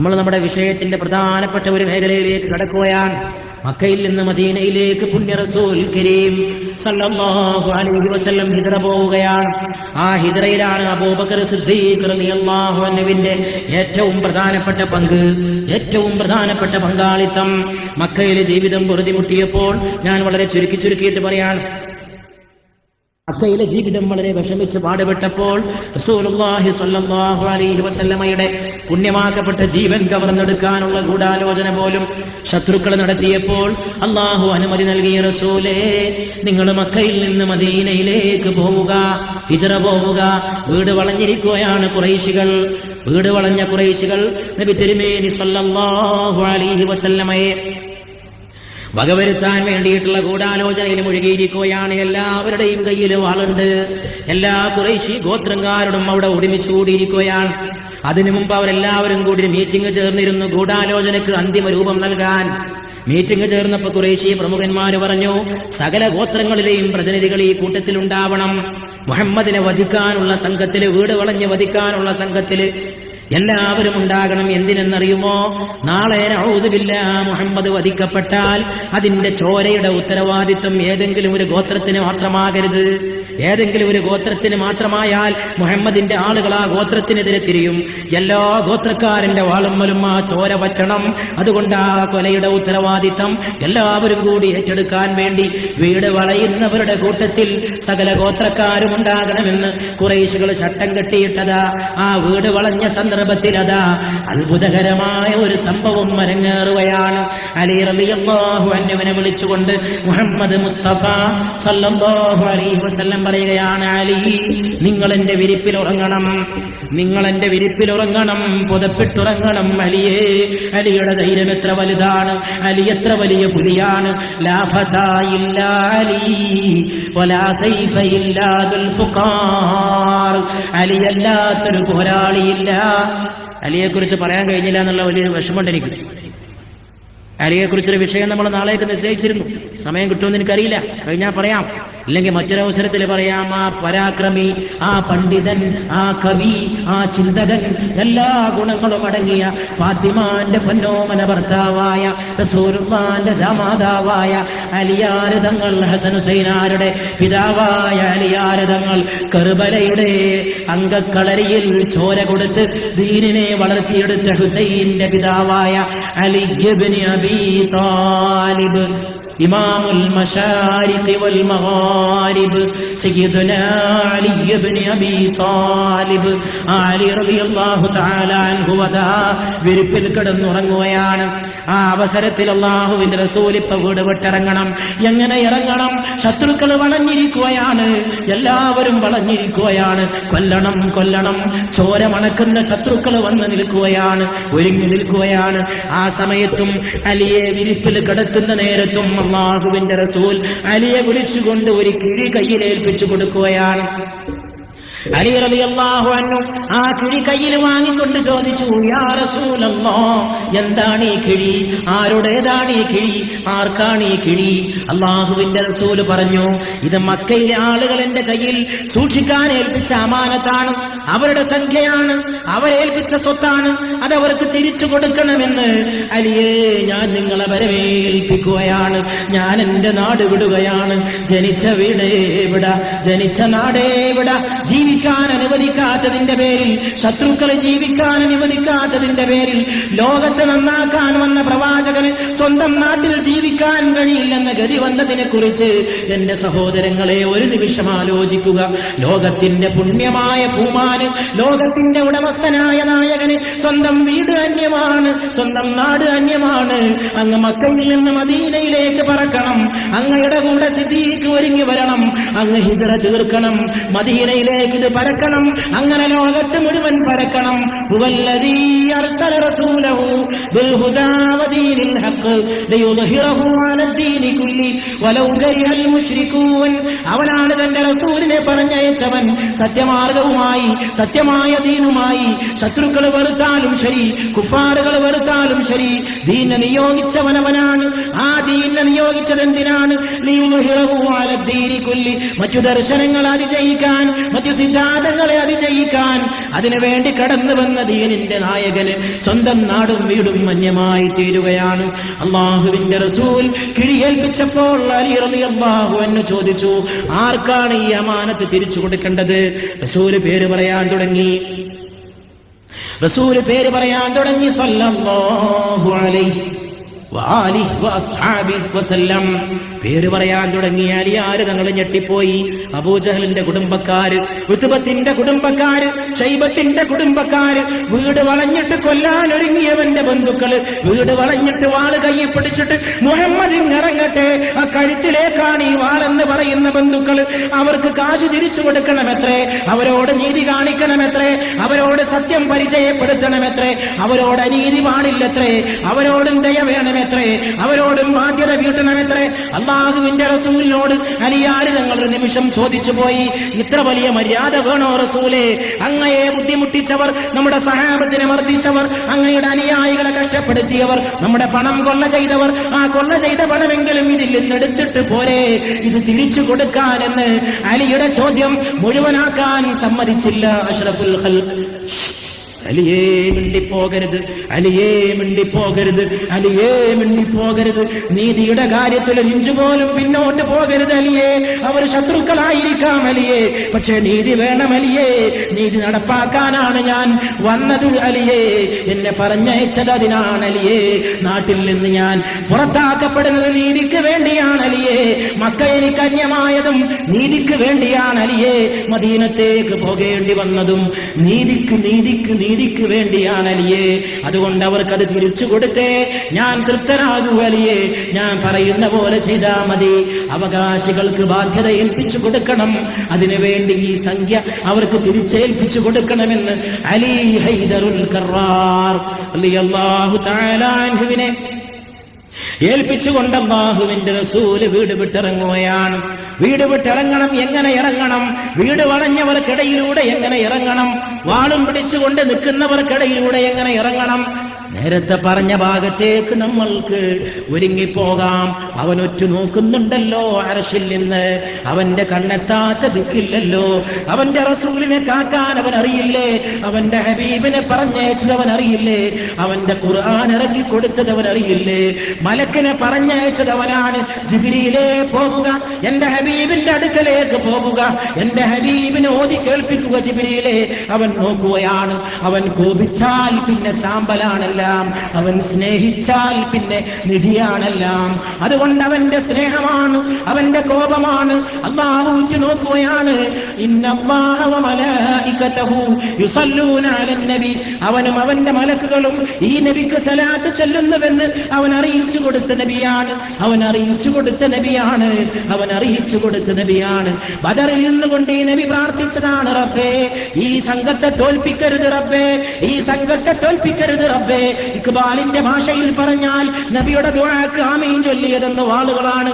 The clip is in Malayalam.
നമ്മൾ നമ്മുടെ വിഷയത്തിന്റെ പ്രധാനപ്പെട്ട ഒരു മേഖലയിലേക്ക് കടക്കുകയാണ്. മക്കയിൽ നിന്ന് മദീനയിലേക്ക് പുണ്യ റസൂൽ കരീം സല്ലല്ലാഹു അലൈഹി വസല്ലം ഹിജ്റ പോവുകയാണ്. ആ ഹിജ്റയിലാണ് അബൂബക്കർ സിദ്ദീഖ് റളിയല്ലാഹു അൻഹുവിന്റെ ഏറ്റവും പ്രധാനപ്പെട്ട പങ്ക്, ഏറ്റവും പ്രധാനപ്പെട്ട പങ്കാളിത്തം. മക്കയിലെ ജീവിതം പൊറുതിമുട്ടിയപ്പോൾ ഞാൻ വളരെ ചുരുക്കിയിട്ട് പറയാണ്. മക്കയിലെ ജീവിതം വളരെ വിഷമിച്ച് പാടുപെട്ടപ്പോൾ റസൂലുള്ളാഹി സ്വല്ലല്ലാഹു അലൈഹി വസല്ലമയുടെ പുണ്യമാക്കപ്പെട്ട ജീവൻ കവർന്നെടുക്കാനുള്ള ഗൂഢാലോചന പോലും ശത്രുക്കൾ നടത്തിയപ്പോൾ അള്ളാഹു അനുമതി നൽകിയ റസൂലേ, നിങ്ങൾ മക്കയിൽ നിന്ന് മദീനയിലേക്ക് പോവുക, ഹിജ്റ പോവുക. വീട് വളഞ്ഞിരിക്കുകയാണ് ഖുറൈശികൾ. വീട് വളഞ്ഞ ഖുറൈശികൾ നബി തിരുമേനി സ്വല്ലല്ലാഹു അലൈഹി വസല്ലമയെ വകവരുത്താൻ വേണ്ടിയിട്ടുള്ള ഗൂഢാലോചനയിൽ മുഴുകിയിരിക്കുകയാണ്. എല്ലാവരുടെയും കയ്യിൽ വാളുണ്ട്. എല്ലാ ഖുറൈശി ഗോത്രക്കാരോടും അവിടെ ഒരുമിച്ച് കൂടിയിരിക്കുകയാണ്. അതിനു മുമ്പ് അവരെല്ലാവരും കൂടി മീറ്റിംഗ് ചേർന്നിരുന്നു ഗൂഢാലോചനക്ക് അന്തിമ രൂപം നൽകാൻ. മീറ്റിംഗ് ചേർന്നപ്പോൾ ഖുറൈശി പ്രമുഖന്മാര് പറഞ്ഞു, സകല ഗോത്രങ്ങളിലെയും പ്രതിനിധികൾ ഈ കൂട്ടത്തിലുണ്ടാവണം. മുഹമ്മദിനെ വധിക്കാനുള്ള സംഘത്തില്, വീട് വളഞ്ഞ് വധിക്കാനുള്ള സംഘത്തില് എല്ലാവരും ഉണ്ടാകണം. എന്തിനെന്നറിയുമോ? നാളെ നഊദു ബില്ലാഹ് മുഹമ്മദ് വധിക്കപ്പെട്ടാൽ അതിന്റെ ചോരയുടെ ഉത്തരവാദിത്വം ഏതെങ്കിലും ഒരു ഗോത്രത്തിന് മാത്രമാകരുത്. ഏതെങ്കിലും ഒരു ഗോത്രത്തിന് മാത്രമായാൽ മുഹമ്മദിന്റെ ആളുകൾ ആ ഗോത്രത്തിനെതിരെ തിരിയും. എല്ലാ ഗോത്രക്കാരന്റെ വാളുമ്മലും ആ ചോര പറ്റണം. അതുകൊണ്ട് ആ കൊലയുടെ ഉത്തരവാദിത്വം എല്ലാവരും കൂടി ഏറ്റെടുക്കാൻ വേണ്ടി വീട് വളയുന്നവരുടെ കൂട്ടത്തിൽ സകല ഗോത്രക്കാരും ഉണ്ടാകണമെന്ന് ഖുറൈശികൾ ചട്ടം കെട്ടിയിട്ടതാ. ആ വീട് വളഞ്ഞ സന്ദർഭത്തിലതാ അത്ഭുതകരമായ ഒരു സംഭവം അരങ്ങേറുകയാണ്. അലി റളിയല്ലാഹു അൻഹുവിനെ വിളിച്ചുകൊണ്ട് മുഹമ്മദ് മുസ്തഫ സല്ലല്ലാഹു അലൈഹി വസല്ലം പറയുകയാണ്, അലി, നിങ്ങൾ എന്റെ വിരിപ്പിൽ ഉറങ്ങണം, നിങ്ങൾ എന്റെ വിരിപ്പിൽ ഉറങ്ങണം, പുതപ്പിട്ടുറങ്ങണം. അലിയേ, അലിയുടെ ധൈര്യം എത്ര വലുതാണ്, അലി എത്ര വലിയ പുലിയാണ്. ലാ ഫതാ ഇല്ലാ അലി വലാ സൈഫ ഇല്ലാ ദുൽഫുഖാർ. അലിയല്ലാത്തൊരു പോരാളിയില്ല. അലിയെക്കുറിച്ച് പറയാൻ കഴിഞ്ഞില്ല എന്നുള്ള വലിയൊരു വിഷമമുണ്ട് എനിക്ക്. അലിയെക്കുറിച്ചൊരു വിഷയം നമ്മൾ നാളേക്ക് നിശ്ചയിച്ചിരുന്നു. സമയം കിട്ടുമെന്ന് എനിക്കറിയില്ല. കഴിഞ്ഞാൽ പറയാം, ഇല്ലെങ്കിൽ മറ്റൊരവസരത്തിൽ പറയാം. ആ പരാക്രമി, ആ പണ്ഡിതൻ, ആ കവി, ആ ചിന്തകൻ, എല്ലാ ഗുണങ്ങളും അടങ്ങിയ ഫാത്തിമാന്റെ പൊന്നോമന ഭർത്താവായ റസൂലുള്ളാഹിന്റെ ജമാതാവായ അലിയാർ തങ്ങൾ, ഹസൻ ഹുസൈനാരുടെ പിതാവായ അലിയാർ തങ്ങൾ കർബലയുടെ അംഗക്കളരിയിൽ ചോര കൊടുത്ത് ദീനിനെ വളർത്തിയെടുത്ത ഹുസൈന്റെ പിതാവായ അലി ഇബ്നു അബീ താലിബ്, ഇമാമുൽ മശാരിഖ് വൽ മഗാരിബ്, സയ്യിദുനാ അലി ഇബ്നു അബീ താലിബ്, അലി റളിയല്ലാഹു തആല അൻഹു വദാ വിരിപ്പിൽ കിടന്നുറങ്ങുകയാണ്. ആ അവസരത്തിൽ അല്ലാഹുവിന്റെ റസൂൽ ഇപ്പോ വീട് വിട്ടിറങ്ങണം. എങ്ങനെ ഇറങ്ങണം? ശത്രുക്കൾ വളഞ്ഞിരിക്കുകയാണ്, എല്ലാവരും വളഞ്ഞിരിക്കുകയാണ്. കൊല്ലണം, കൊല്ലണം. ചോര മണക്കുന്ന ശത്രുക്കൾ വന്ന് നിൽക്കുകയാണ്, ഒരുങ്ങി നിൽക്കുകയാണ്. ആ സമയത്തും അലിയെ വിരിപ്പിൽ കിടത്തുന്ന നേരത്തും അല്ലാഹുവിന്റെ റസൂൽ അലിയെ വിളിച്ചുകൊണ്ട് ഒരു കിഴി കയ്യിലേൽപ്പിച്ചു കൊടുക്കുകയാണ്. അലി റളിയല്ലാഹു അൻഹു ആ കിഴി കയ്യിൽ വാങ്ങിക്കൊണ്ട് ചോദിച്ചു, യാ റസൂലല്ലാഹ്, എന്താണ് ഈ കിഴി? ആരുടേതാണ് ഈ കിഴി? ആർക്കാണ് ഈ കിഴി? അല്ലാഹുവിന്റെ റസൂൽ പറഞ്ഞു, ഇത് മക്കയിലെ ആളുകൾ എന്റെ കയ്യിൽ സൂക്ഷിക്കാൻ ഏൽപ്പിച്ച അമാനത്താണ്, അവരുടെ സംഖ്യയാണ്, അവരേൽപ്പിച്ച സ്വത്താണ്, അതവർക്ക് തിരിച്ചു കൊടുക്കണമെന്ന്. അലിയേ, ഞാൻ നിങ്ങളെ വരവേൽപ്പിക്കുകയാണ്. ഞാൻ എന്റെ നാട് വിടുകയാണ്. ജനിച്ച വീട് എവിടെ, ജനിച്ച നാടേ എവിടെ, ജീവിക്കാൻ അനുവദിക്കാത്തതിന്റെ പേരിൽ, ശത്രുക്കളെ ജീവിക്കാൻ അനുവദിക്കാത്തതിന്റെ പേരിൽ, ലോകത്തെ നന്നാക്കാൻ വന്ന പ്രവാചകന് സ്വന്തം നാട്ടിൽ ജീവിക്കാൻ കഴിയില്ലെന്ന ഗതി വന്നതിനെ കുറിച്ച് എന്റെ സഹോദരങ്ങളെ ഒരു നിമിഷം ആലോചിക്കുക. ലോകത്തിന്റെ പുണ്യമായ പൂമാന്, ലോകത്തിന്റെ ഉടമസ്ഥനായ നായകന് സ്വന്തം വീട് അന്യമാണ്, സ്വന്തം നാട് അന്യമാണ്. അങ്ങ് മക്കയിൽ നിന്ന് മദീനയിലേക്ക് പറക്കണം, അങ്ങയുടെ കൂടെ സിദ്ദീഖ് ഒരുങ്ങി വരണം, അങ്ങ് ഹിജ്റ തീർക്കണം, മദീനയിലേക്ക് ഇത് പരക്കണം, അങ്ങനെ ലോകത്ത് മുഴുവൻ പരക്കണം. ഹുവല്ലദീ അർസല റസൂലഹു ബിൽഹുദാ വദീനിൽ ഹഖ് ലിയുദ്ഹിറഹു അലദ്ദീനി കുല്ലി വലൗ കരിഹൽ മുശ്രികൂൻ. അവനാണ് തന്റെ റസൂലിനെ പറഞ്ഞയച്ചവൻ സത്യമാർഗവുമായി, സത്യമായ ദീനുമായി. ശത്രുക്കൾ വെറുത്താലും ശരി, കുഫാറുകൾ വെറുത്താലും ശരി, ദീനെ നിയോഗിച്ചവനവനാണ്. ആ ദീനെ നിയോഗിച്ചത് എന്തിനാണ്? ലിയുദ്ഹിറഹു അലദ്ദീനി കുല്ലി, മറ്റു ദർശനങ്ങൾ അതിജയിക്കാൻ, മറ്റു സിദ്ധാന്തങ്ങളെ അതിജയിക്കാൻ, അതിനുവേണ്ടി കടന്നു വന്ന ദീനിന്റെ നായകന് സ്വന്തം നാടും വീടും മന്യമായി തീരുകയാണ്. അള്ളാഹുവിന്റെ റസൂൽ കിഴിയേൽപ്പിച്ചപ്പോൾ അലി റളിയല്ലാഹു അൻഹു ചോദിച്ചു, ആർക്കാണ് ഈ അമാനത്ത് തിരിച്ചു കൊടുക്കേണ്ടത്? റസൂല് പേര് പറയാൻ തുടങ്ങി. സല്ലല്ലാഹു അലൈഹി വആലിഹി വഅസ്ഹാബിഹി വസല്ലം. പേര് പറയാൻ തുടങ്ങിയാൽ ആര് തങ്ങൾ ഞെട്ടിപ്പോയി. അബൂജഹലിന്റെ കുടുംബക്കാര്, ഉത്ബത്തിന്റെ കുടുംബക്കാര്, ശൈബത്തിന്റെ കുടുംബക്കാര്, വീട് വളഞ്ഞിട്ട് കൊല്ലാൻ ഒരുങ്ങിയവന്റെ ബന്ധുക്കള്, വീട് വളഞ്ഞിട്ട് വാള് കയ്യിൽ പിടിച്ചിട്ട് മുഹമ്മദ് ഇറങ്ങട്ടെ, ആ കഴുത്തിലേക്കാണ് ഈ വാളെന്ന് പറയുന്ന ബന്ധുക്കള്. അവർക്ക് കാശ് തിരിച്ചു കൊടുക്കണമെത്രേ, അവരോട് നീതി കാണിക്കണമെത്രേ, അവരോട് സത്യം പരിചയപ്പെടുത്തണമെത്രേ, അവരോട് അനീതി പാടില്ലത്രേ, അവരോടും ദയ വേണമെത്രേ, അവരോടും ബാധ്യത വീട്ടണമെത്രേ. അല്ലാഹുവിന്റെ റസൂലിനോട് അലിയാര് തങ്ങൾ ഒരു നിമിഷം ചോദിച്ചു പോയി, ഇത്ര വലിയ മര്യാദ വേണോ റസൂലേ? അങ്ങയെ ബുദ്ധിമുട്ടിച്ചവർ, നമ്മുടെ സഹാബത്തിനെ മർദ്ദിച്ചവർ, അങ്ങയുടെ അനുയായികളെ കഷ്ടപ്പെടുത്തിയവർ, നമ്മുടെ പണം കൊള്ള ചെയ്തവർ, ആ കൊള്ള ചെയ്ത പണമെങ്കിലും ഇതിൽ നിന്നെടുത്തിട്ട് പോരെ, ഇത് തിരിച്ചു കൊടുക്കാനെന്ന് അലിയുടെ ചോദ്യം മുഴുവനാക്കാൻ സമ്മതിച്ചില്ല അഷ്റഫുൽ ഖൽഖ്. അലിയേ മിണ്ടിപ്പോകരുത്, അലിയേ മിണ്ടിപ്പോകരുത്, അലിയേ മിണ്ടിപ്പോകരുത്. നീതിയുടെ കാര്യത്തിൽ ഇഞ്ചു പോലും പിന്നോട്ട് പോകരുത് അലിയേ. അവർ ശത്രുക്കളായിരിക്കാം അലിയേ, പക്ഷേ നീതി വേണം അലിയേ. നീതി നടപ്പാക്കാനാണ് ഞാൻ വന്നത് അലിയേ. എന്നെ പറഞ്ഞയച്ചത് അതിനാണ് അലിയേ. നാട്ടിൽ നിന്ന് ഞാൻ പുറത്താക്കപ്പെടുന്നത് നീതിക്ക് വേണ്ടിയാണ് അലിയേ. മക്ക എനിക്ക് അന്യമായതും നീതിക്ക് വേണ്ടിയാണ് അലിയേ. മദീനത്തേക്ക് പോകേണ്ടി വന്നതും നീതിക്ക് നീതിക്ക് നീതിക്ക് വേണ്ടിയാണ് അലിയേ. അതുകൊണ്ട് അവർക്കത് തിരിച്ചു കൊടുത്തേ ഞാൻ തൃപ്തനാകൂ അലിയേ. ഞാൻ പറയുന്ന പോലെ ചെയ്താൽ മതി. അവകാശികൾക്ക് ബാധ്യത ഏൽപ്പിച്ചു കൊടുക്കണം, അതിനുവേണ്ടി ഈ സംഖ്യ അവർക്ക് തിരിച്ചേൽപ്പിച്ചു കൊടുക്കണമെന്ന് അലി ഹൈദറുൽ കറാർ റളിയല്ലാഹു തആല അൻഹുവിനെ ഏൽപ്പിച്ചുകൊണ്ട് അല്ലാഹുവിന്റെ റസൂല് വീട് വിട്ടിറങ്ങുകയാണ്. വീട് വിട്ടിറങ്ങണം. എങ്ങനെ ഇറങ്ങണം? വീട് വളഞ്ഞവർക്കിടയിലൂടെ എങ്ങനെ ഇറങ്ങണം? വാളും പിടിച്ചുകൊണ്ട് നിൽക്കുന്നവർക്കിടയിലൂടെ എങ്ങനെ ഇറങ്ങണം? നേരത്തെ പറഞ്ഞ ഭാഗത്തേക്ക് നമ്മൾക്ക് ഒരുങ്ങിപ്പോകാം. അവനൊറ്റ നോക്കുന്നുണ്ടല്ലോ അർശിൽ നിന്ന്. അവന്റെ കണ്ണെത്താത്ത ദിക്കില്ലല്ലോ. അവന്റെ റസൂലിനെ കാക്കാൻ അവൻ അറിയില്ലേ? അവന്റെ ഹബീബിനെ പറഞ്ഞയച്ചത് അവൻ അറിയില്ലേ? അവന്റെ ഖുർആൻ ഇറക്കി കൊടുത്തത് അവൻ അറിയില്ലേ? മലക്കിനെ പറഞ്ഞയച്ചത് അവനാണ്. ജിബ്രീലേ പോകുക, എന്റെ ഹബീബിന്റെ അടുക്കലേക്ക് പോകുക, എന്റെ ഹബീബിനെ ഓതി കേൾപ്പിക്കുക ജിബ്രീലേ. അവൻ നോക്കുകയാണ്. അവൻ കോപിച്ചാൽ പിന്നെ ചാമ്പലാണല്ല, അവൻ സ്നേഹിച്ചാൽ പിന്നെ നിധിയാണെല്ലാം. അതുകൊണ്ട് അവന്റെ സ്നേഹമാണ്, അവന്റെ കോപമാണ്. അല്ലാഹു നോക്കുകയാണ്. ഇന്നല്ലാഹ വ മലായികതഹു യുസല്ലൂന അലൻ നബി. അവനും അവന്റെ മലക്കുകളും ഈ നബിക്ക് സലാത്ത് ചൊല്ലുന്നുവെന്ന് അവൻ അറിയിച്ചു കൊടുത്ത നബിയാണ്. അവൻ അറിയിച്ചു കൊടുത്ത നബിയാണ്. അവൻ അറിയിച്ചു കൊടുത്ത നബിയാണ്. ബദറിൽ നിന്നുകൊണ്ട് ഈ നബി പ്രാർത്ഥിച്ചതാണ്, റബ്ബേ ഈ സംഘത്തെ തോൽപ്പിക്കരുത് റബ്ബേ, ഈ സംഘത്തെ തോൽപ്പിക്കരുത് റബ്ബേ. ഇക്ബാലിന്റെ ഭാഷയിൽ പറഞ്ഞാൽ നബിയുടെ ദുആക്ക് ആമീൻ ചൊല്ലിയതെന്ന് വാളുകളാണ്.